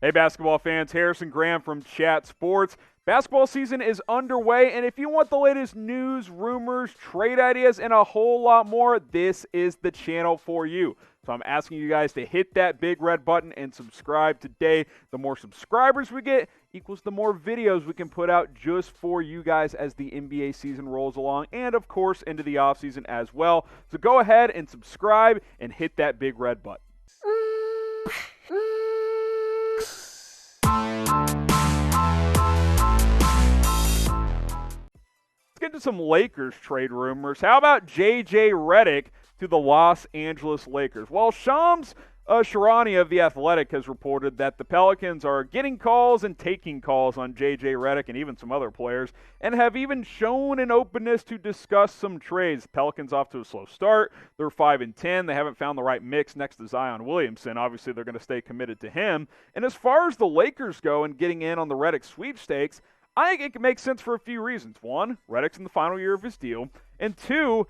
Hey, basketball fans, Harrison Graham from Chat Sports. Basketball season is underway, and if you want the latest news, rumors, trade ideas, and a whole lot more, this is the channel for you. So I'm asking you guys to hit that big red button and subscribe today. The more subscribers we get equals the more videos we can put out just for you guys as the NBA season rolls along, and of course into the offseason as well. So go ahead and subscribe and hit that big red button. Let's get into some Lakers trade rumors. How about JJ Redick to the Los Angeles Lakers? Well, Shams Charania of The Athletic has reported that the Pelicans are getting calls and taking calls on JJ Redick and even some other players, and have even shown an openness to discuss some trades. Pelicans off to a slow start. They're 5-10. They haven't found the right mix next to Zion Williamson. Obviously, they're going to stay committed to him. And as far as the Lakers go and getting in on the Redick sweepstakes, I think it makes sense for a few reasons. One, Redick's in the final year of his deal. And two,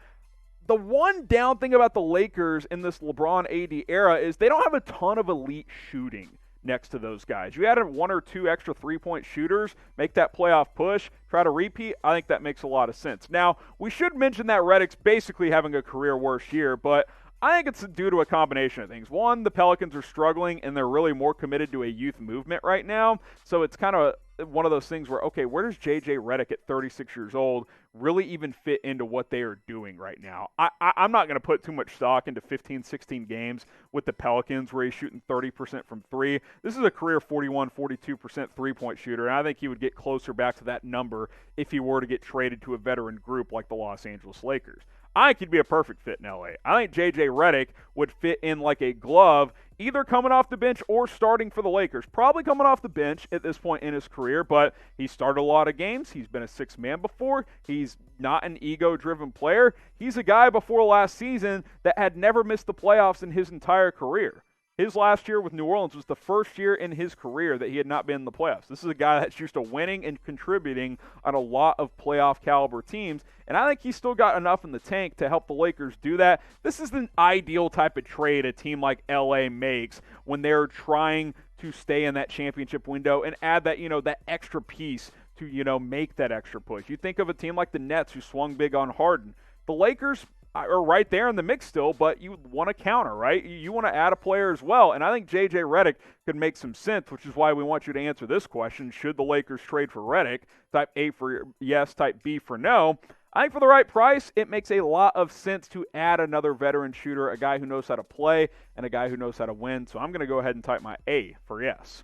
the one down thing about the Lakers in this LeBron AD era is they don't have a ton of elite shooting next to those guys. You added one or two extra three-point shooters, make that playoff push, try to repeat, I think that makes a lot of sense. Now, we should mention that Redick's basically having a career worst year, but I think it's due to a combination of things. One, the Pelicans are struggling, and they're really more committed to a youth movement right now. So it's kind of one of those things where, okay, where does JJ Redick at 36 years old really even fit into what they are doing right now? I'm not going to put too much stock into 15, 16 games with the Pelicans where he's shooting 30% from three. This is a career 41, 42% three-point shooter, and I think he would get closer back to that number if he were to get traded to a veteran group like the Los Angeles Lakers. I think he'd be a perfect fit in LA. I think JJ Redick would fit in like a glove, either coming off the bench or starting for the Lakers. Probably coming off the bench at this point in his career, but he started a lot of games. He's been a sixth man before. He's not an ego-driven player. He's a guy before last season that had never missed the playoffs in his entire career. His last year with New Orleans was the first year in his career that he had not been in the playoffs. This is a guy that's used to winning and contributing on a lot of playoff caliber teams, and I think he's still got enough in the tank to help the Lakers do that. This is the ideal type of trade a team like LA makes when they're trying to stay in that championship window and add that, that extra piece to, make that extra push. You think of a team like the Nets who swung big on Harden. The Lakers are right there in the mix still, but you want to counter, right? You want to add a player as well, and I think JJ Redick could make some sense, which is why we want you to answer this question. Should the Lakers trade for Redick? Type A for yes, type B for no. I think for the right price, it makes a lot of sense to add another veteran shooter, a guy who knows how to play, and a guy who knows how to win, so I'm going to go ahead and type my A for yes.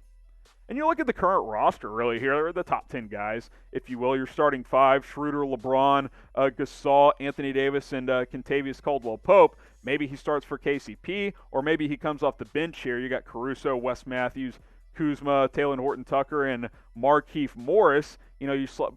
And you look at the current roster really here, they're the top 10 guys, if you will. You're starting five, Schroeder, LeBron, Gasol, Anthony Davis, and Kentavious Caldwell-Pope. Maybe he starts for KCP, or maybe he comes off the bench here. You got Caruso, Wes Matthews, Kuzma, Taylor Horton-Tucker, and Markieff Morris.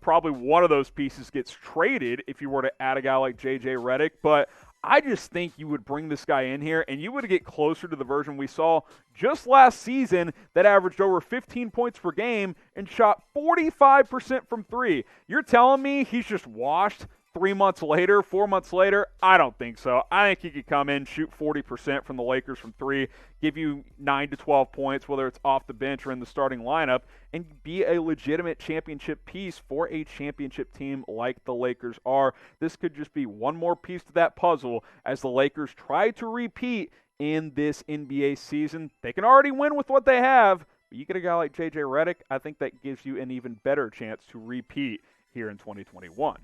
Probably one of those pieces gets traded if you were to add a guy like JJ Redick, but I just think you would bring this guy in here and you would get closer to the version we saw just last season that averaged over 15 points per game and shot 45% from three. You're telling me he's just washed 3 months later, 4 months later? I don't think so. I think he could come in, shoot 40% from the Lakers from three, give you 9 to 12 points, whether it's off the bench or in the starting lineup, and be a legitimate championship piece for a championship team like the Lakers are. This could just be one more piece to that puzzle as the Lakers try to repeat in this NBA season. They can already win with what they have, but you get a guy like JJ Redick, I think that gives you an even better chance to repeat here in 2021.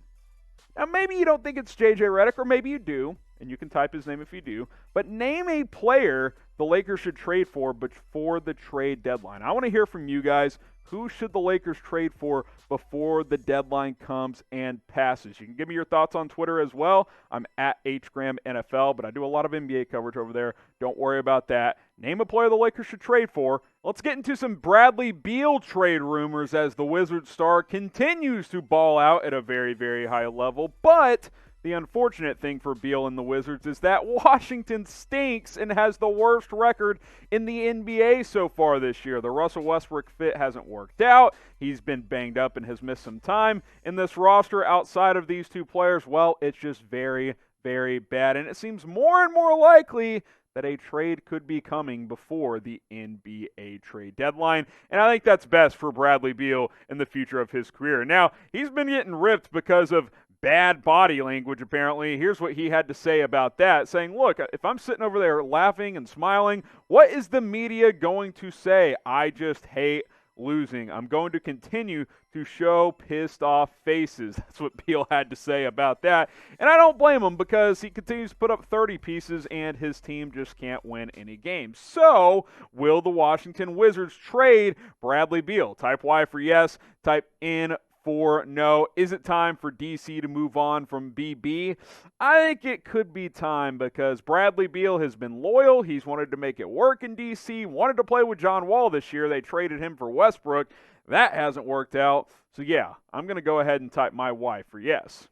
Now, maybe you don't think it's JJ Redick, or maybe you do, and you can type his name if you do, but name a player the Lakers should trade for before the trade deadline. I want to hear from you guys. Who should the Lakers trade for before the deadline comes and passes? You can give me your thoughts on Twitter as well. I'm at HGramNFL, but I do a lot of NBA coverage over there. Don't worry about that. Name a player the Lakers should trade for. Let's get into some Bradley Beal trade rumors as the Wizards star continues to ball out at a very, very high level. But the unfortunate thing for Beal and the Wizards is that Washington stinks and has the worst record in the NBA so far this year. The Russell Westbrook fit hasn't worked out. He's been banged up and has missed some time. In this roster outside of these two players, well, it's just very, very bad. And it seems more and more likely that a trade could be coming before the NBA trade deadline. And I think that's best for Bradley Beal in the future of his career. Now, he's been getting ripped because of bad body language, apparently. Here's what he had to say about that, saying, look, if I'm sitting over there laughing and smiling, what is the media going to say? I just hate losing. I'm going to continue to show pissed off faces. That's what Beal had to say about that. And I don't blame him because he continues to put up 30 pieces and his team just can't win any games. So, will the Washington Wizards trade Bradley Beal? Type Y for yes, type N for no. Is it time for DC to move on from BB? I think it could be time because Bradley Beal has been loyal. He's wanted to make it work in DC, wanted to play with John Wall this year. They traded him for Westbrook. That hasn't worked out. So yeah, I'm going to go ahead and type my Y for yes.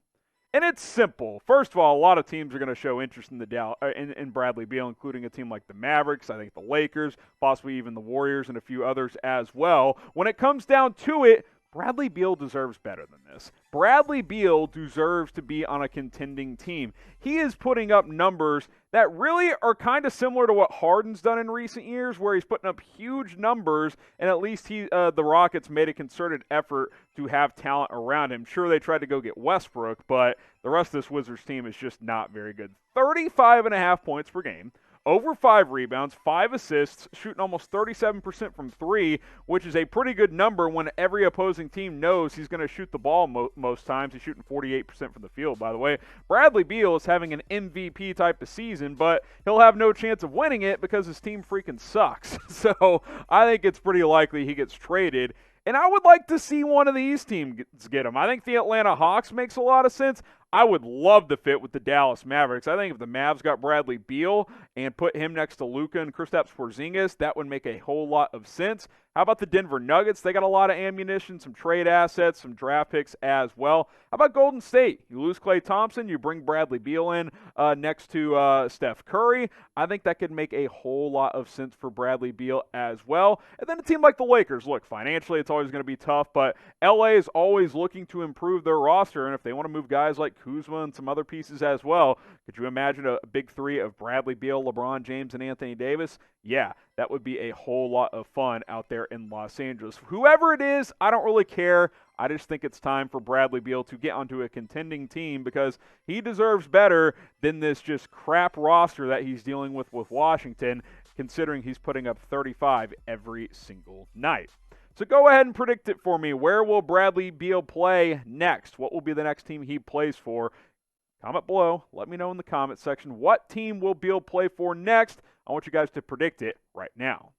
And it's simple. First of all, a lot of teams are going to show interest in Bradley Beal, including a team like the Mavericks, I think the Lakers, possibly even the Warriors, and a few others as well. When it comes down to it, Bradley Beal deserves better than this. Bradley Beal deserves to be on a contending team. He is putting up numbers that really are kind of similar to what Harden's done in recent years, where he's putting up huge numbers, and at least the Rockets made a concerted effort to have talent around him. Sure, they tried to go get Westbrook, but the rest of this Wizards team is just not very good. 35.5 points per game. Over 5 rebounds, 5 assists, shooting almost 37% from 3, which is a pretty good number when every opposing team knows he's going to shoot the ball most times. He's shooting 48% from the field, by the way. Bradley Beal is having an MVP type of season, but he'll have no chance of winning it because his team freaking sucks. So I think it's pretty likely he gets traded. And I would like to see one of these teams get him. I think the Atlanta Hawks makes a lot of sense. I would love to fit with the Dallas Mavericks. I think if the Mavs got Bradley Beal and put him next to Luka and Kristaps Porzingis, that would make a whole lot of sense. How about the Denver Nuggets? They got a lot of ammunition, some trade assets, some draft picks as well. How about Golden State? You lose Klay Thompson, you bring Bradley Beal in next to Steph Curry. I think that could make a whole lot of sense for Bradley Beal as well. And then a team like the Lakers. Look, financially it's always going to be tough, but LA is always looking to improve their roster, and if they want to move guys like Kuzma and some other pieces as well, could you imagine a big three of Bradley Beal, LeBron James, and Anthony Davis? Yeah, that would be a whole lot of fun out there in Los Angeles. Whoever it is, I don't really care. I just think it's time for Bradley Beal to get onto a contending team because he deserves better than this just crap roster that he's dealing with Washington, considering he's putting up 35 every single night. So go ahead and predict it for me. Where will Bradley Beal play next? What will be the next team he plays for? Comment below. Let me know in the comment section what team will Beal play for next. I want you guys to predict it right now.